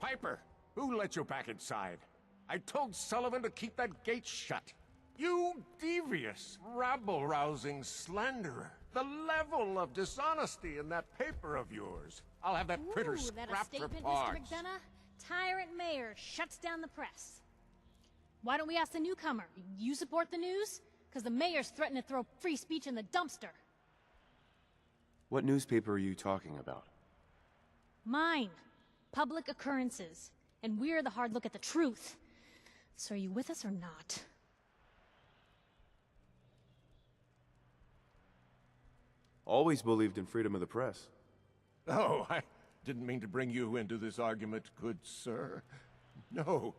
Piper! Who let you back inside? I told Sullivan to keep that gate shut. You devious, rabble-rousing slanderer. The level of dishonesty in that paper of yours. I'll have that printer Ooh, that a scrapped for statement, parts. Mr. McDonough? Tyrant mayor shuts down the press. Why don't we ask the newcomer? You support the news? Because the mayor's threatened to throw free speech in the dumpster. What newspaper are you talking about? Mine. Public Occurrences. And we're the hard look at the truth. So are you with us or not? Always believed in freedom of the press. Oh, I didn't mean to bring you into this argument, good sir. No.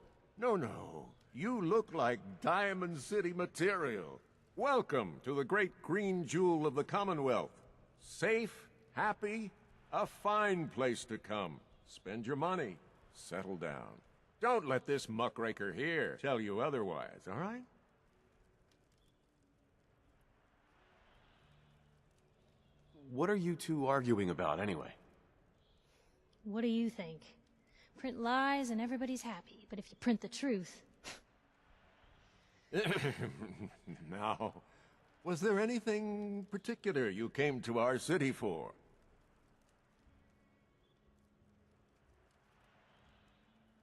You look like Diamond City material. Welcome to the great green jewel of the Commonwealth. Safe, happy, a fine place to come. Spend your money. Settle down. Don't let this muckraker here tell you otherwise, all right? What are you two arguing about, anyway? What do you think? Print lies and everybody's happy, but if you print the truth... Now, was there anything particular you came to our city for?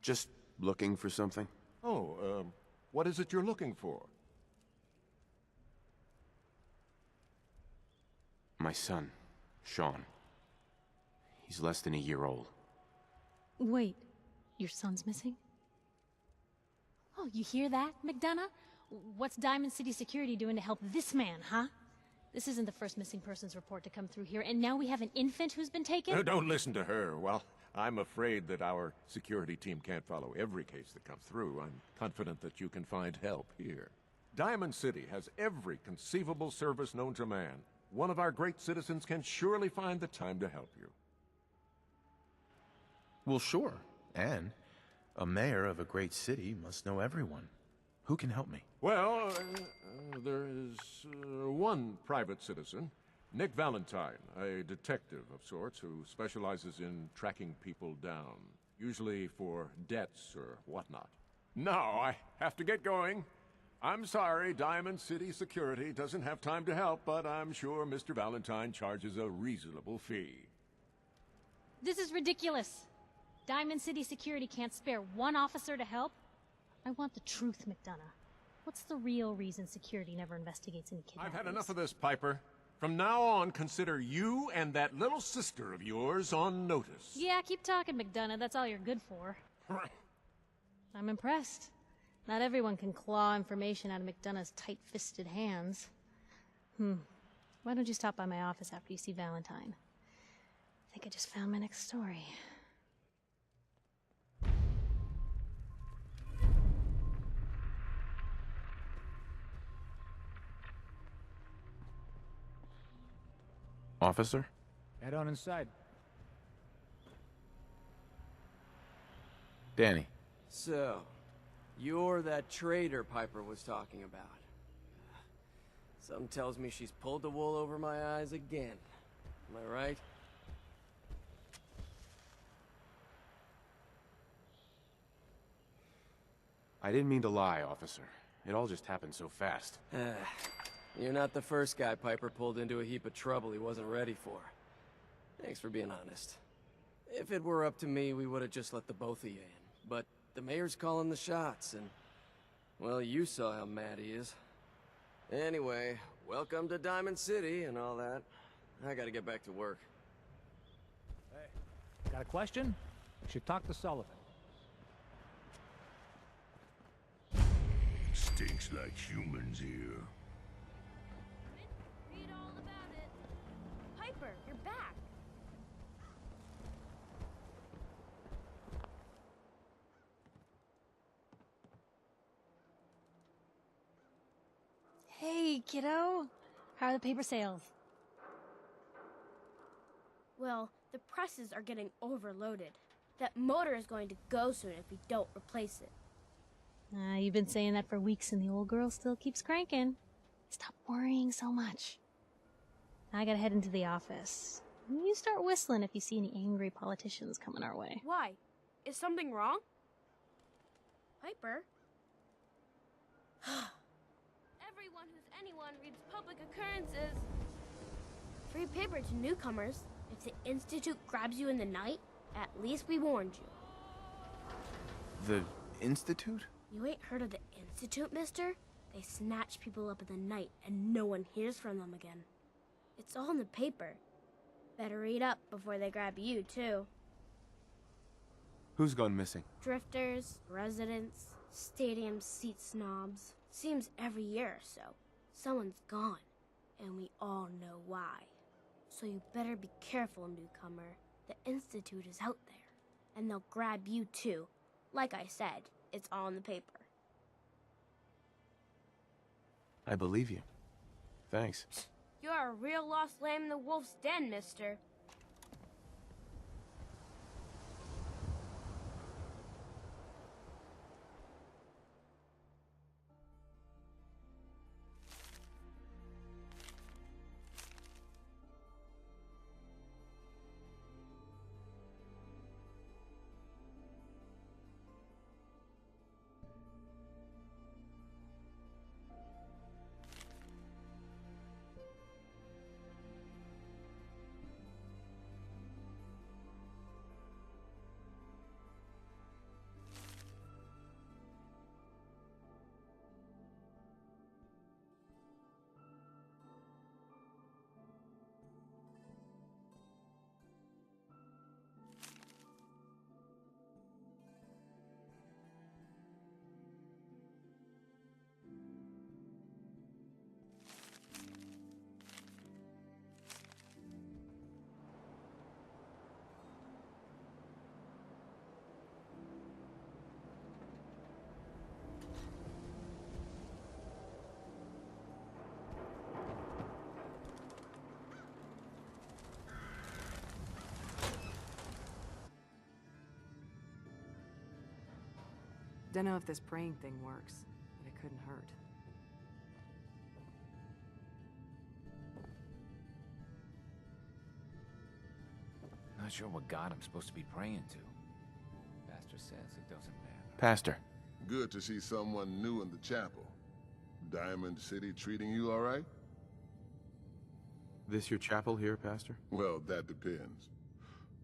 Just looking for something? Oh, what is it you're looking for? My son, Sean. He's less than a year old. Wait, your son's missing? Oh, you hear that, McDonough? What's Diamond City Security doing to help this man, huh? This isn't the first missing persons report to come through here, and now we have an infant who's been taken? Don't listen to her. Well, I'm afraid that our security team can't follow every case that comes through. I'm confident that you can find help here. Diamond City has every conceivable service known to man. One of our great citizens can surely find the time to help you. Well, sure. And a mayor of a great city must know everyone. Who can help me? Well, there is one private citizen, Nick Valentine, a detective of sorts who specializes in tracking people down, usually for debts or whatnot. Now, I have to get going. I'm sorry, Diamond City Security doesn't have time to help, but I'm sure Mr. Valentine charges a reasonable fee. This is ridiculous. Diamond City Security can't spare one officer to help. I want the truth, McDonough. What's the real reason security never investigates any kidnappings? I've had enough of this, Piper. From now on, consider you and that little sister of yours on notice. Yeah, keep talking, McDonough. That's all you're good for. I'm impressed. Not everyone can claw information out of McDonough's tight-fisted hands. Why don't you stop by my office after you see Valentine? I think I just found my next story. Officer? Head on inside. Danny. So, you're that traitor Piper was talking about. Something tells me she's pulled the wool over my eyes again. Am I right? I didn't mean to lie, officer. It all just happened so fast. You're not the first guy Piper pulled into a heap of trouble he wasn't ready for. Thanks for being honest. If it were up to me, we would have just let the both of you in. But the mayor's calling the shots, and... well, you saw how mad he is. Anyway, welcome to Diamond City and all that. I gotta get back to work. Hey, got a question? You should talk to Sullivan. Stinks like humans here. Read all about it. Piper, you're back. Hey, kiddo. How are the paper sales? Well, the presses are getting overloaded. That motor is going to go soon if we don't replace it. You've been saying that for weeks and the old girl still keeps cranking. Stop worrying so much. I gotta head into the office. You start whistling if you see any angry politicians coming our way. Why? Is something wrong? Piper? Everyone who's anyone reads public occurrences. Free paper to newcomers. If the Institute grabs you in the night, at least we warned you. The Institute? You ain't heard of the Institute, mister? They snatch people up in the night and no one hears from them again. It's all in the paper. Better read up before they grab you, too. Who's gone missing? Drifters, residents, stadium seat snobs. Seems every year or so, someone's gone, and we all know why. So you better be careful, newcomer. The Institute is out there, and they'll grab you too. Like I said, it's all in the paper. I believe you. Thanks. You're a real lost lamb in the wolf's den, mister. Don't know if this praying thing works, but it couldn't hurt. Not sure what god I'm supposed to be praying to. Pastor says it doesn't matter. Pastor. Good to see someone new in the chapel. Diamond City treating you all right? This your chapel here, Pastor? Well, that depends.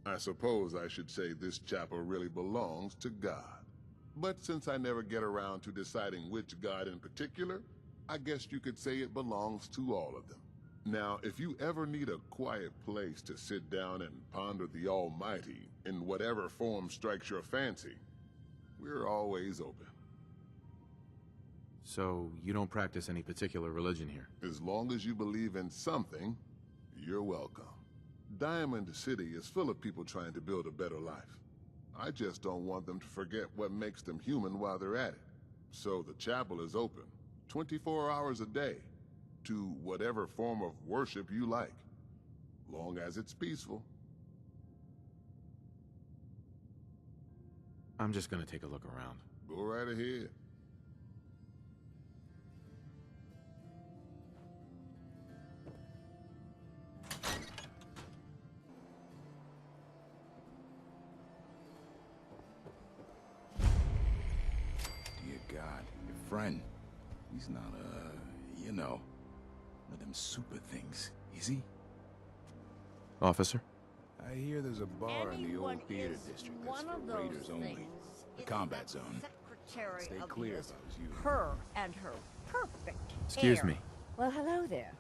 I suppose I should say this chapel really belongs to God. But since I never get around to deciding which god in particular, I guess you could say it belongs to all of them. Now, if you ever need a quiet place to sit down and ponder the Almighty in whatever form strikes your fancy, we're always open. So, you don't practice any particular religion here? As long as you believe in something, you're welcome. Diamond City is full of people trying to build a better life. I just don't want them to forget what makes them human while they're at it. So the chapel is open, 24 hours a day, to whatever form of worship you like, long as it's peaceful. I'm just gonna take a look around. Go right ahead. Dear God, your friend. He's not, you know, one of them super things, is he? Officer? I hear there's a bar in the old theater district that's for raiders only. The combat zone. Stay clear if I was you. Her and her perfect Excuse hair. me. Well, hello there.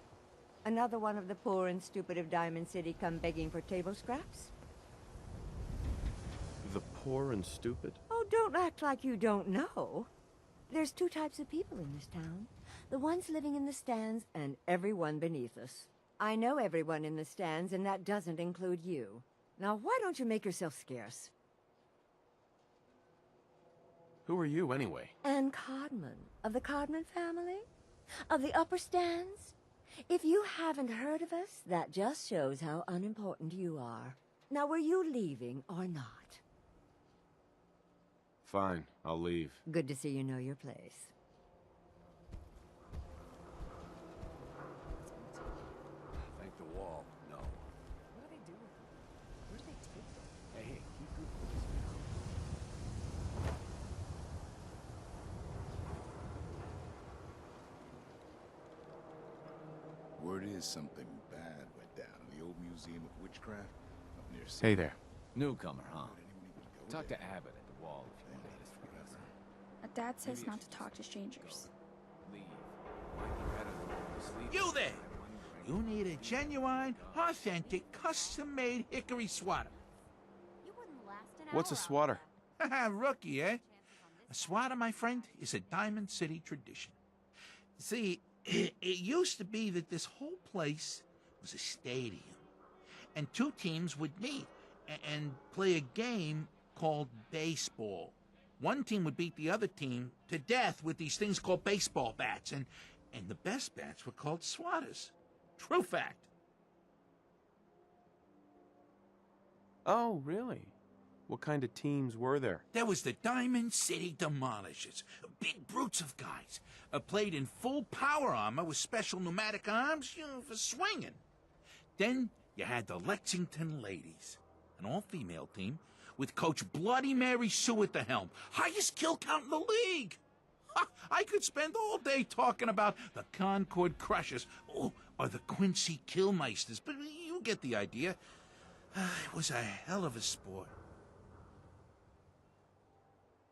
Another one of the poor and stupid of Diamond City come begging for table scraps? The poor and stupid? Oh, don't act like you don't know. There's two types of people in this town. The ones living in the stands and everyone beneath us. I know everyone in the stands, and that doesn't include you. Now, why don't you make yourself scarce? Who are you, anyway? Anne Codman, of the Codman family? Of the upper stands? If you haven't heard of us, that just shows how unimportant you are. Now, were you leaving or not? Fine, I'll leave. Good to see you know your place. Thank the wall. No. What do they do with them? Where do they take them? Hey, keep good with this now. Says something bad went down in the old Museum of Witchcraft up near... Hey there. Newcomer, huh? Talk to Abbott at the wall if you want to. Dad says not to talk to strangers. You there! You need a genuine, authentic, custom-made hickory swatter. What's a swatter? Rookie, eh? A swatter, my friend, is a Diamond City tradition. See, it used to be that this whole place was a stadium, and two teams would meet and play a game called baseball. One team would beat the other team to death with these things called baseball bats, and the best bats were called swatters. True fact. Oh, really? What kind of teams were there? There was the Diamond City Demolishers, big brutes of guys, played in full power armor with special pneumatic arms, for swinging. Then you had the Lexington Ladies, an all-female team with Coach Bloody Mary Sue at the helm, highest kill count in the league. Ha, I could spend all day talking about the Concord Crushers or the Quincy Killmeisters, but you get the idea. It was a hell of a sport.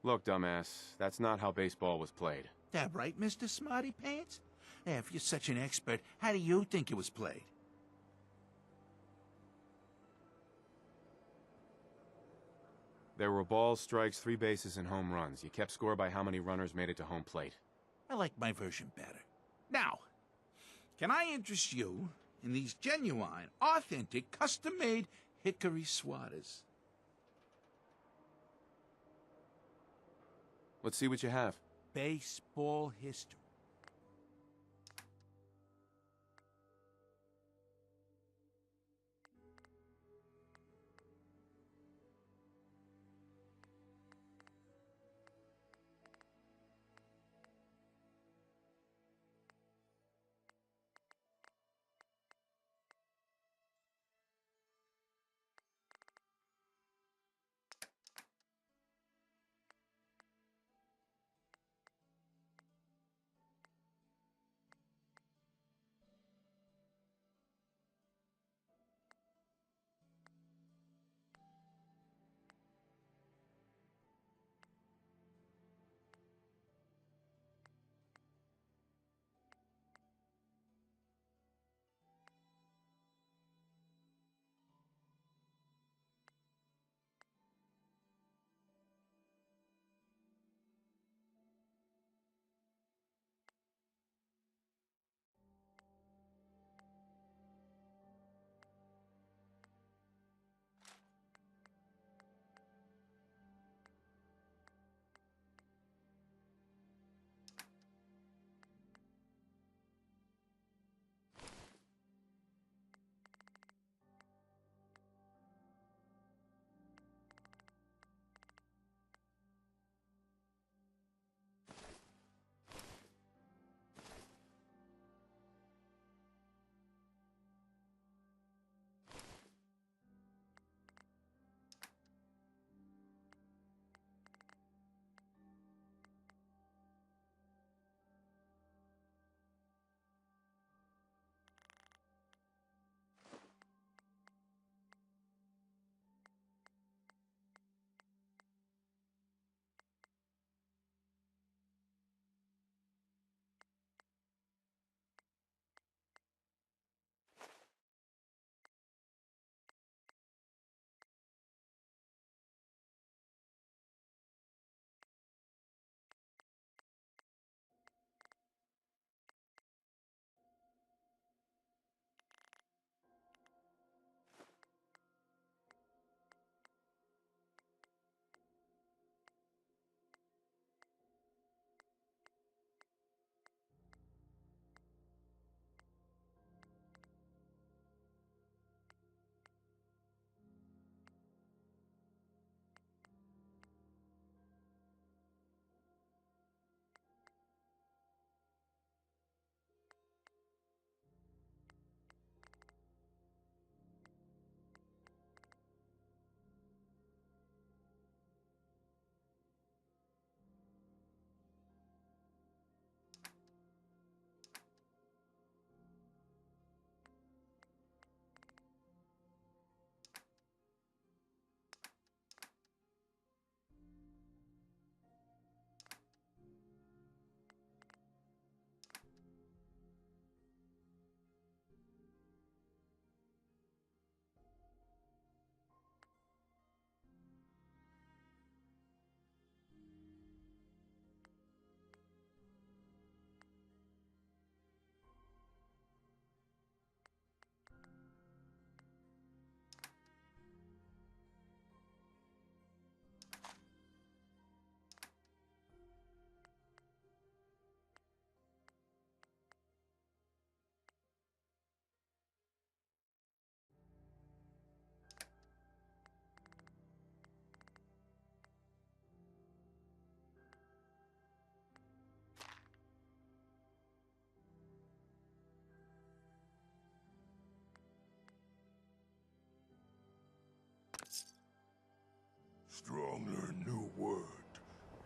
Look, dumbass, that's not how baseball was played. That right, Mr. Smarty Pants? If you're such an expert, how do you think it was played? There were balls, strikes, 3 bases, and home runs. You kept score by how many runners made it to home plate. I like my version better. Now, can I interest you in these genuine, authentic, custom-made hickory swatters? Let's see what you have. Baseball history.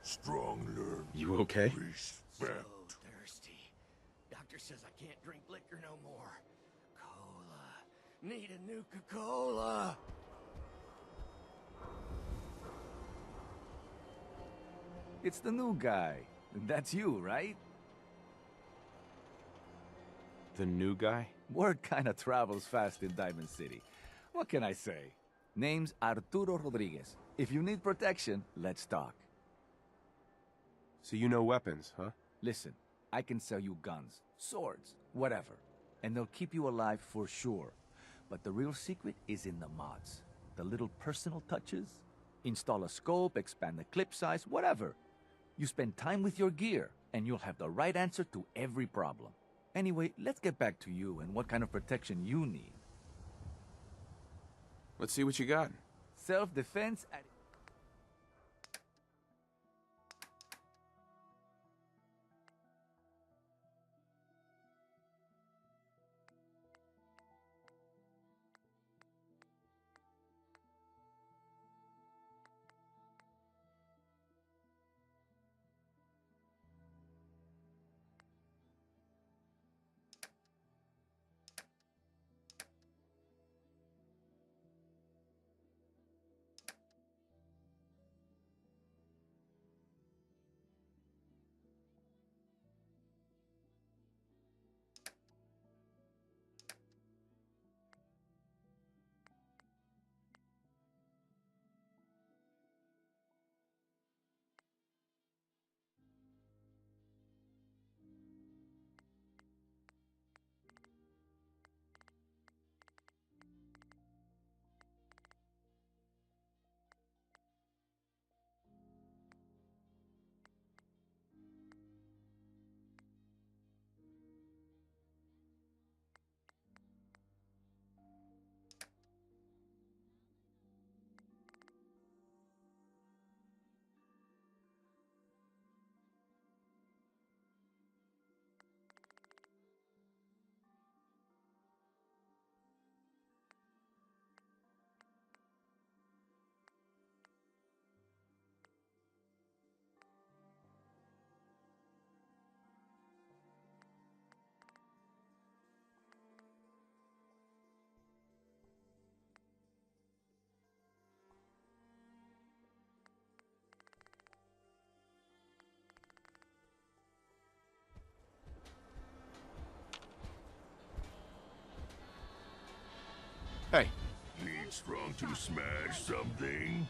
Strong learn You okay? respect. Thirsty. Doctor says I can't drink liquor no more. Cola. Need a Nuka-Cola. It's the new guy. That's you, right? The new guy? Word kinda travels fast in Diamond City. What can I say? Name's Arturo Rodriguez. If you need protection, let's talk. So you know weapons, huh? Listen, I can sell you guns, swords, whatever. And they'll keep you alive for sure. But the real secret is in the mods. The little personal touches. Install a scope, expand the clip size, whatever. You spend time with your gear, and you'll have the right answer to every problem. Anyway, let's get back to you and what kind of protection you need. Let's see what you got. Self-defense at... Hey. Need Strong to smash something?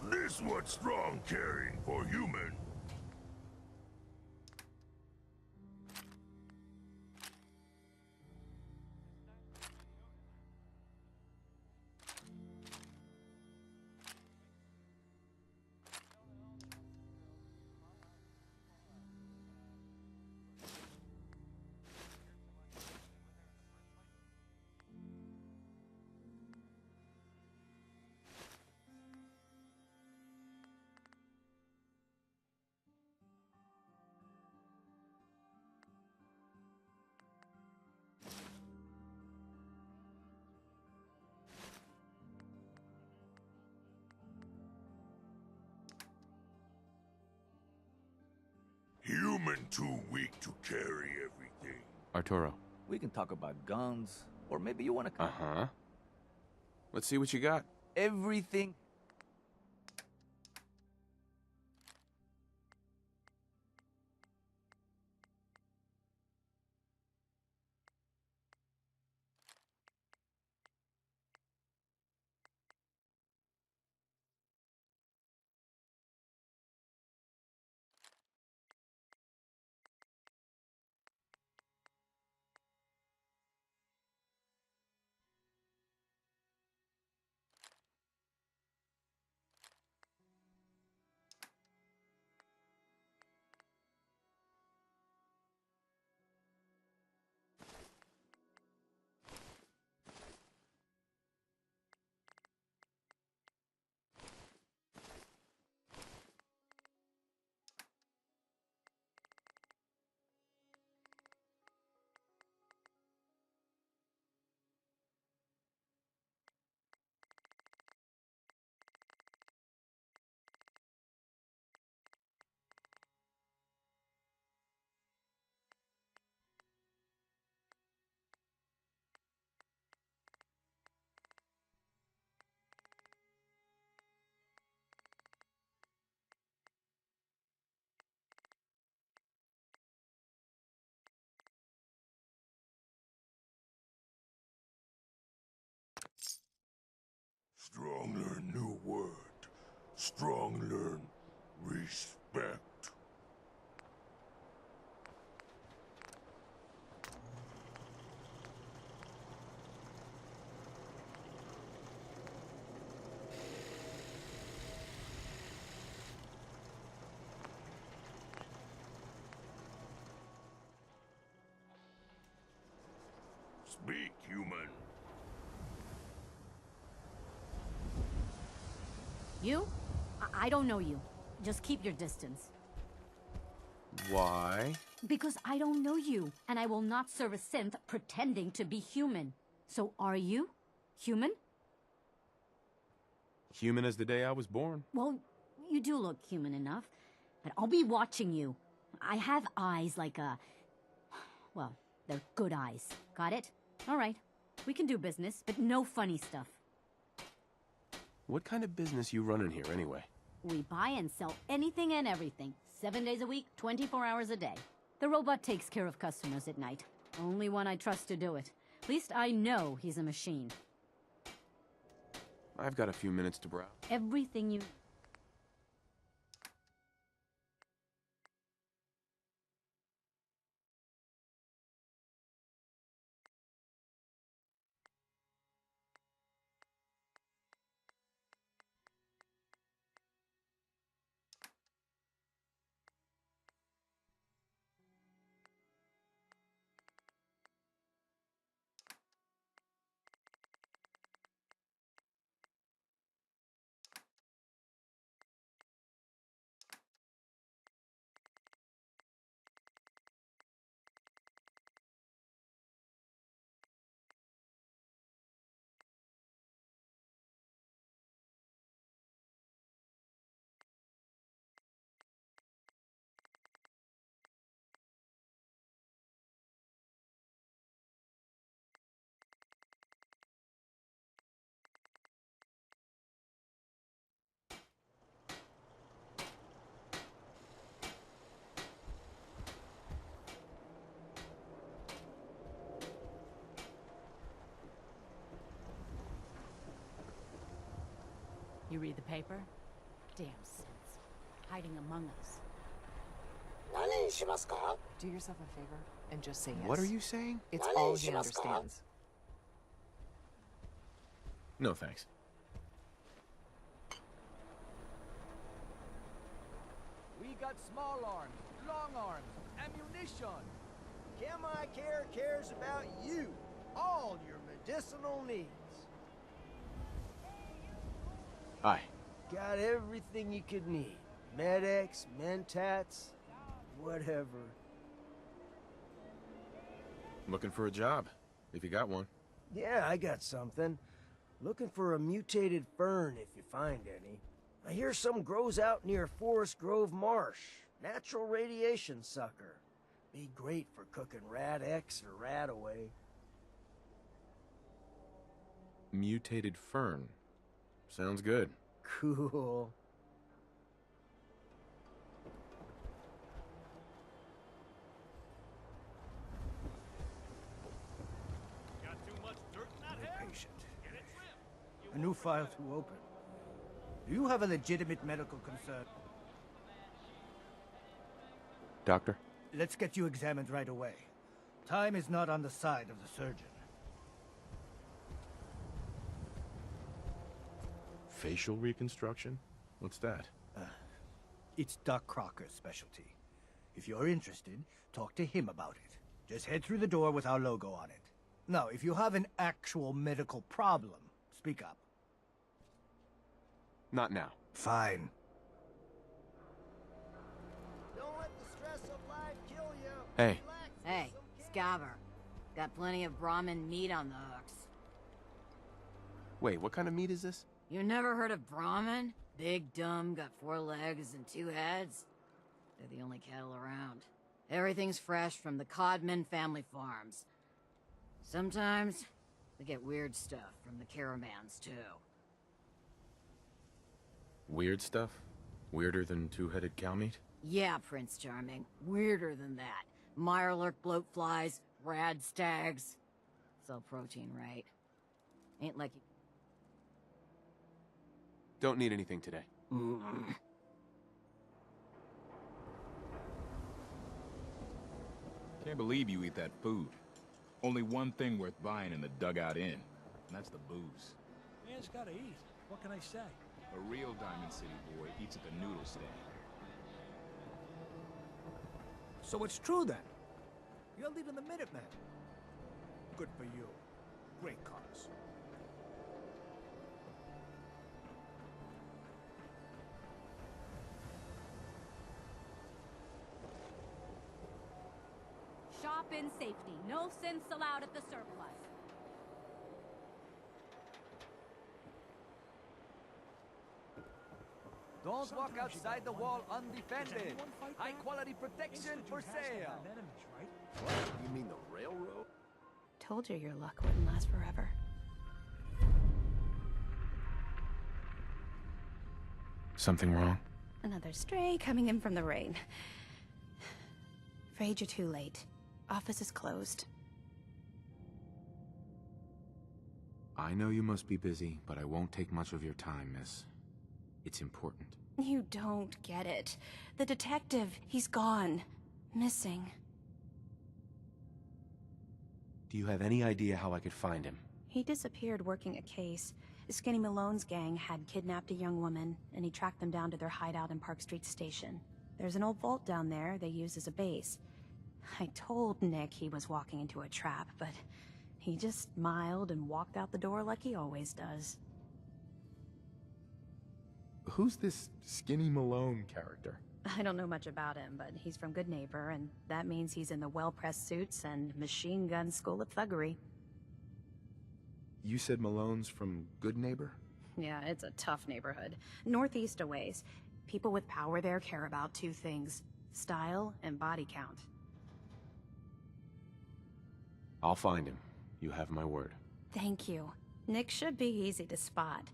This what Strong carrying for human. Human too weak to carry everything. Arturo. We can talk about guns, or maybe you want to... Uh-huh. Let's see what you got. Everything... Strong learn new word. Strong learn respect. Speak, human. You? I don't know you. Just keep your distance. Why? Because I don't know you, and I will not serve a synth pretending to be human. So are you? Human? Human as the day I was born. Well, you do look human enough. But I'll be watching you. I have eyes like a... Well, they're good eyes. Got it? All right. We can do business, but no funny stuff. What kind of business you running here, anyway? We buy and sell anything and everything. 7 days a week, 24 hours a day. The robot takes care of customers at night. Only one I trust to do it. At least I know he's a machine. I've got a few minutes to browse. Everything you... You read the paper? Damn sins. Hiding among us. Do yourself a favor and just say yes. What are you saying? It's all he understands. No, thanks. We got small arms, long arms, ammunition. Chemi Care cares about you. All your medicinal needs. Hi. Got everything you could need. Med-X, Mentats, whatever. Looking for a job, if you got one. Yeah, I got something. Looking for a mutated fern if you find any. I hear some grows out near Forest Grove Marsh. Natural radiation sucker. Be great for cooking Rat X or Rat Away. Mutated fern. Sounds good. Cool. Patient. A new file to open. Do you have a legitimate medical concern? Doctor? Let's get you examined right away. Time is not on the side of the surgeon. Facial reconstruction? What's that? It's Doc Crocker's specialty. If you're interested, talk to him about it. Just head through the door with our logo on it. Now, if you have an actual medical problem, speak up. Not now. Fine. Don't let the stress of life kill you. Hey. Hey, Scaver. Got plenty of Brahmin meat on the hooks. Wait, what kind of meat is this? You never heard of Brahmin? Big, dumb, got 4 legs and 2 heads. They're the only cattle around. Everything's fresh from the Codman family farms. Sometimes, we get weird stuff from the caravans, too. Weird stuff? Weirder than two-headed cow meat? Yeah, Prince Charming. Weirder than that. Mirelurk bloatflies, rad stags. It's all protein, right? Ain't like you... Don't need anything today. Can't believe you eat that food. Only one thing worth buying in the Dugout Inn, and that's the booze. Man's gotta eat. What can I say? A real Diamond City boy eats at the noodle stand. So it's true then. You're leading the Minutemen. Good for you. Great cause. Shop in safety. No sense allowed at the surplus. Don't walk outside the wall undefended. High quality protection for sale. What? You mean the railroad? Told you your luck wouldn't last forever. Something wrong? Another stray coming in from the rain. Afraid you're too late. Office is closed. I know you must be busy, but I won't take much of your time, miss. It's important. You don't get it. The detective, he's gone. Missing. Do you have any idea how I could find him? He disappeared working a case. Skinny Malone's gang had kidnapped a young woman, and he tracked them down to their hideout in Park Street Station. There's an old vault down there they use as a base. I told Nick he was walking into a trap, but he just smiled and walked out the door like he always does. Who's this Skinny Malone character? I don't know much about him, but he's from Good Neighbor, and that means he's in the well-pressed suits and machine gun school of thuggery. You said Malone's from Good Neighbor? Yeah, it's a tough neighborhood. Northeast a ways. People with power there care about two things: style and body count. I'll find him. You have my word. Thank you. Nick should be easy to spot.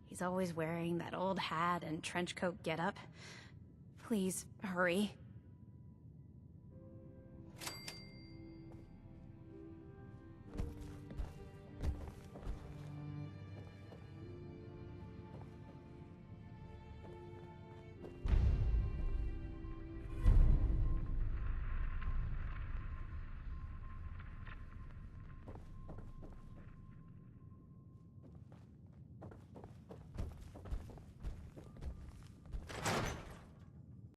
He's always wearing that old hat and trench coat getup. Please, hurry.